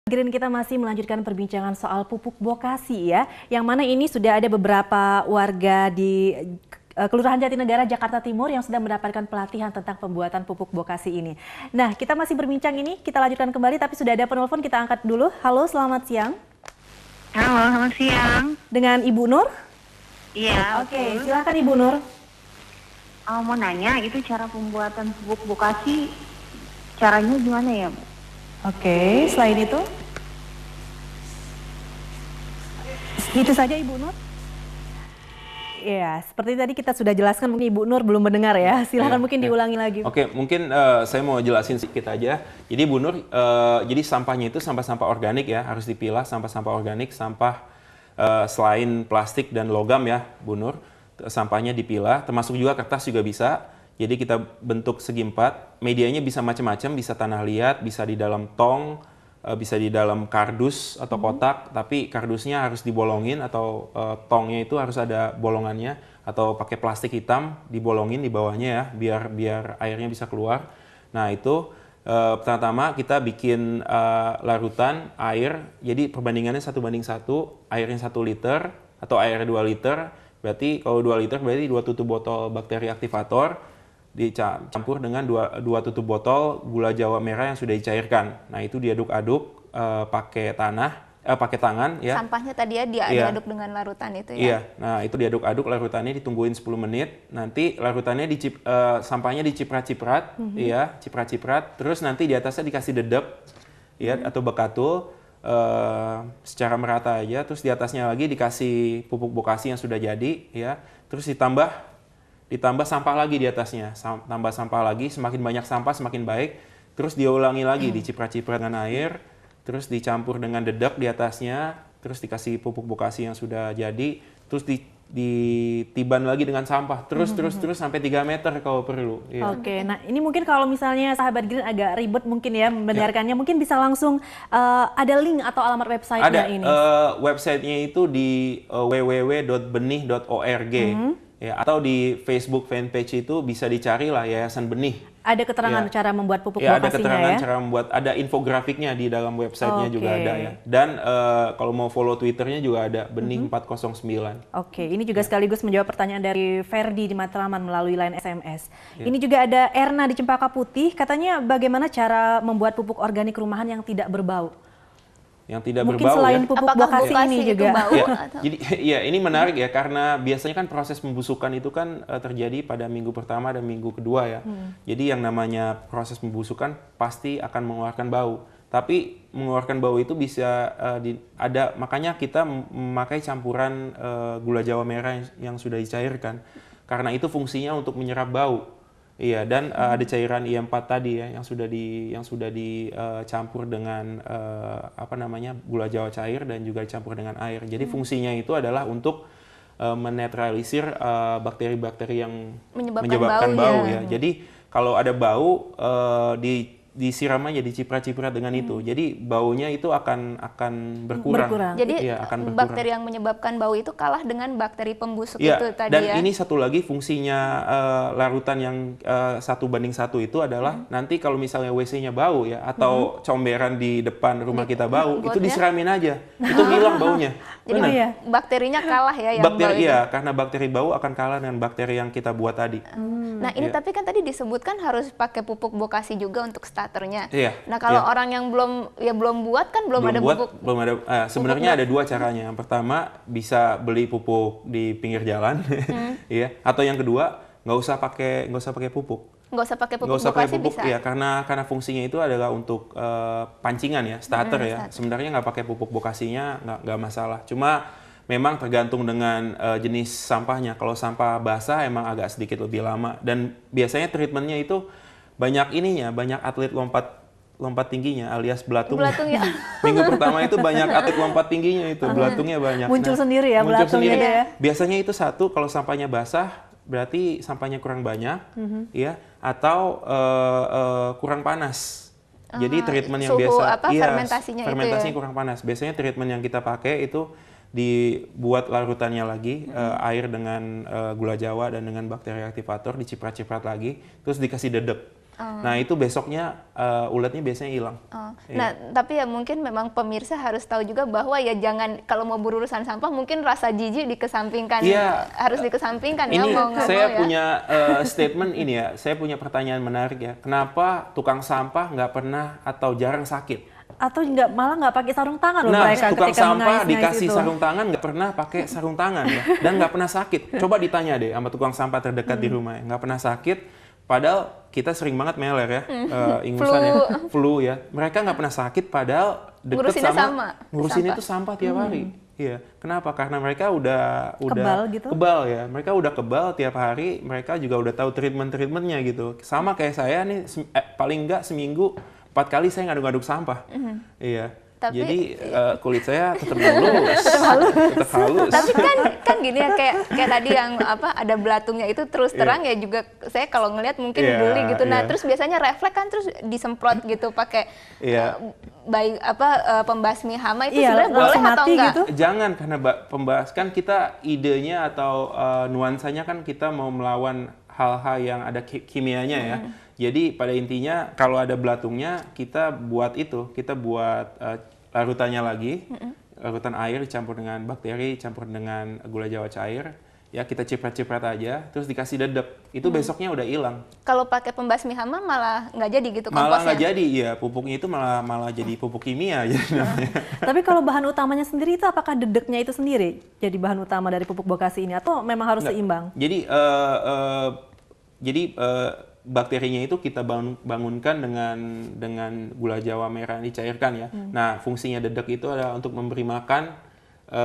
Green kita masih melanjutkan perbincangan soal pupuk bokasi ya, yang mana ini sudah ada beberapa warga di Kelurahan Jatinegara, Jakarta Timur yang sudah mendapatkan pelatihan tentang pembuatan pupuk bokasi ini. Nah, kita masih berbincang ini, kita lanjutkan kembali, tapi sudah ada penelpon, kita angkat dulu. Halo, selamat siang. Halo, selamat siang. Dengan Ibu Nur? Iya. Oke, silakan Ibu Nur. Mau nanya, itu cara pembuatan pupuk bokasi, caranya gimana ya, Bu? Oke, selain itu? Itu saja Ibu Nur? Ya, seperti tadi kita sudah jelaskan, mungkin Ibu Nur belum mendengar ya. Silakan mungkin diulangi lagi. Oke, mungkin saya mau jelasin sedikit aja. Jadi Bu Nur, jadi sampahnya itu sampah-sampah organik ya, harus dipilah sampah-sampah organik, sampah selain plastik dan logam ya, Bu Nur. Sampahnya dipilah, termasuk juga kertas juga bisa. Jadi kita bentuk segi empat, medianya bisa macam-macam, bisa tanah liat, bisa di dalam tong, bisa di dalam kardus atau kotak, tapi kardusnya harus dibolongin atau tongnya itu harus ada bolongannya, atau pakai plastik hitam dibolongin di bawahnya ya, biar airnya bisa keluar. Nah itu pertama kita bikin larutan air, jadi perbandingannya 1:1, airnya 1 liter atau airnya 2 liter, berarti kalau 2 liter berarti 2 tutup botol bakteri aktivator, dicampur dengan 2 tutup botol gula jawa merah yang sudah dicairkan. Nah itu diaduk-aduk pakai tangan ya. Sampahnya tadi ya diaduk dengan larutan itu ya. Iya. Nah itu diaduk-aduk, larutannya ditungguin 10 menit. Nanti larutannya sampahnya diciprat-ciprat, ya, ciprat-ciprat. Terus nanti di atasnya dikasih dedek, ya, atau bekatul secara merata aja. Terus di atasnya lagi dikasih pupuk bokasi yang sudah jadi, ya. Terus ditambah sampah lagi di atasnya, tambah sampah lagi, semakin banyak sampah semakin baik, terus diulangi lagi, diciprat-ciprat dengan air, terus dicampur dengan dedek di atasnya, terus dikasih pupuk bokasi yang sudah jadi, terus ditiban lagi dengan sampah, terus sampai 3 meter kalau perlu. Iya. Oke, nah ini mungkin kalau misalnya sahabat Green agak ribet mungkin ya mendengarkannya, mungkin bisa langsung ada link atau alamat website-nya ini. Ada, website-nya itu di www.benih.org. Ya, atau di Facebook fanpage itu bisa dicari lah Yayasan Benih. Ada keterangan cara membuat pupuk ya, bokasinya ya? Ada keterangan cara membuat, ada infografiknya di dalam websitenya juga ada ya. Dan kalau mau follow Twitternya juga ada Benih 409. Oke, ini juga sekaligus menjawab pertanyaan dari Ferdi di Matraman melalui line SMS. Ini juga ada Erna di Cempaka Putih, katanya bagaimana cara membuat pupuk organik rumahan yang tidak berbau? Yang tidak mungkin berbau selain ya. pupuk bokasi ini juga bau, ya, atau? jadi ya ini menarik ya, karena biasanya kan proses pembusukan itu kan terjadi pada minggu pertama dan minggu kedua ya. Jadi yang namanya proses pembusukan pasti akan mengeluarkan bau. Tapi mengeluarkan bau itu bisa makanya kita memakai campuran gula jawa merah yang sudah dicairkan. Karena itu fungsinya untuk menyerap bau. Iya, dan ada cairan I4 tadi ya yang sudah dicampur dengan gula jawa cair dan juga dicampur dengan air. Jadi fungsinya itu adalah untuk menetralisir bakteri-bakteri yang menyebabkan bau ya. Jadi kalau ada bau disiram aja, diciprat-ciprat dengan itu. Jadi baunya itu akan berkurang. Jadi ya, akan berkurang. bakteri yang menyebabkan bau itu kalah dengan bakteri pembusuk ya, itu tadi dan ya. Dan ini satu lagi fungsinya larutan yang 1:1 itu adalah nanti kalau misalnya WC-nya bau ya, atau comberan di depan rumah kita bau, itu disiramin aja. Itu hilang baunya. Jadi bakterinya kalah ya yang bakteri, bau itu. Karena bakteri bau akan kalah dengan bakteri yang kita buat tadi. Nah ini tapi kan tadi disebutkan harus pakai pupuk bokasi juga untuk starternya. Iya, Nah kalau orang yang belum buat kan belum ada pupuk. Sebenarnya ada 2 caranya. Yang pertama bisa beli pupuk di pinggir jalan, ya. Atau yang kedua nggak usah pakai pupuk. Nggak usah pakai pupuk bokasi bisa. Ya, karena fungsinya itu adalah untuk pancingan ya, starter ya. Sebenarnya nggak pakai pupuk bokasinya nggak masalah. Cuma memang tergantung dengan jenis sampahnya. Kalau sampah basah emang agak sedikit lebih lama. Dan biasanya treatmentnya itu banyak atlet lompat tingginya alias belatung. Ya. Minggu pertama itu banyak atlet lompat tingginya itu, belatungnya banyak. Muncul sendiri ya belatungnya ya. Biasanya itu satu, kalau sampahnya basah berarti sampahnya kurang banyak, ya, atau kurang panas. Jadi treatment yang biasa, fermentasinya kurang panas. Biasanya treatment yang kita pakai itu dibuat larutannya lagi, air dengan gula jawa dan dengan bakteri aktivator, diciprat-ciprat lagi, terus dikasih dedek. Nah itu besoknya uletnya biasanya hilang. Iya. Nah, tapi ya mungkin memang pemirsa harus tahu juga bahwa ya jangan kalau mau berurusan sampah mungkin rasa jijik dikesampingkan, Iya. harus dikesampingkan ya. Ini mau nggak saya mau ya. punya statement ini ya, saya punya pertanyaan menarik ya. Kenapa tukang sampah nggak pernah atau jarang sakit? Atau malah nggak pakai sarung tangan loh Nah, mereka tukang ketika sampah mengais-ngais dikasih itu. sarung tangan nggak pernah pakai sarung tangan ya, dan nggak pernah sakit. Coba ditanya deh sama tukang sampah terdekat di rumah, ya. Nggak pernah sakit. Padahal kita sering banget meler ya, ingusan ya, flu ya. Mereka nggak pernah sakit, padahal deket Ngurusinnya sama sama, ngurusin sampah. itu sampah tiap hari. Iya, kenapa? Karena mereka udah Kebal gitu? kebal ya. Mereka udah kebal tiap hari. Mereka juga udah tahu treatmentnya gitu. Sama kayak saya nih, paling nggak seminggu 4 kali saya ngaduk-ngaduk sampah. Iya. Jadi kulit saya tetap halus. Tetap halus. Tapi kan gini ya, kayak tadi yang apa ada belatungnya itu terus terang ya juga saya kalau ngelihat mungkin Iya, geli gitu. Nah, iya. terus biasanya refleks kan terus disemprot gitu pakai Iya. baik pembasmi hama itu Iya, sebenarnya boleh langsung atau mati enggak? gitu. Jangan, karena pembahas kan kita idenya atau nuansanya kan kita mau melawan hal-hal yang ada kimianya ya. Jadi pada intinya kalau ada belatungnya kita buat larutannya lagi, larutan air dicampur dengan bakteri, campur dengan gula jawa cair. Ya kita ciprat-ciprat aja, terus dikasih dedek. Itu besoknya udah hilang. Kalau pakai pembasmi hama malah nggak jadi gitu Malah komposnya. nggak jadi, ya pupuknya itu malah jadi pupuk kimia jadi namanya. Tapi kalau bahan utamanya sendiri itu apakah dedeknya itu sendiri jadi bahan utama dari pupuk bokasi ini atau memang harus Nggak. seimbang? Jadi bakterinya itu kita bangunkan dengan gula jawa merah yang dicairkan ya. Nah, fungsinya dedek itu adalah untuk memberi makan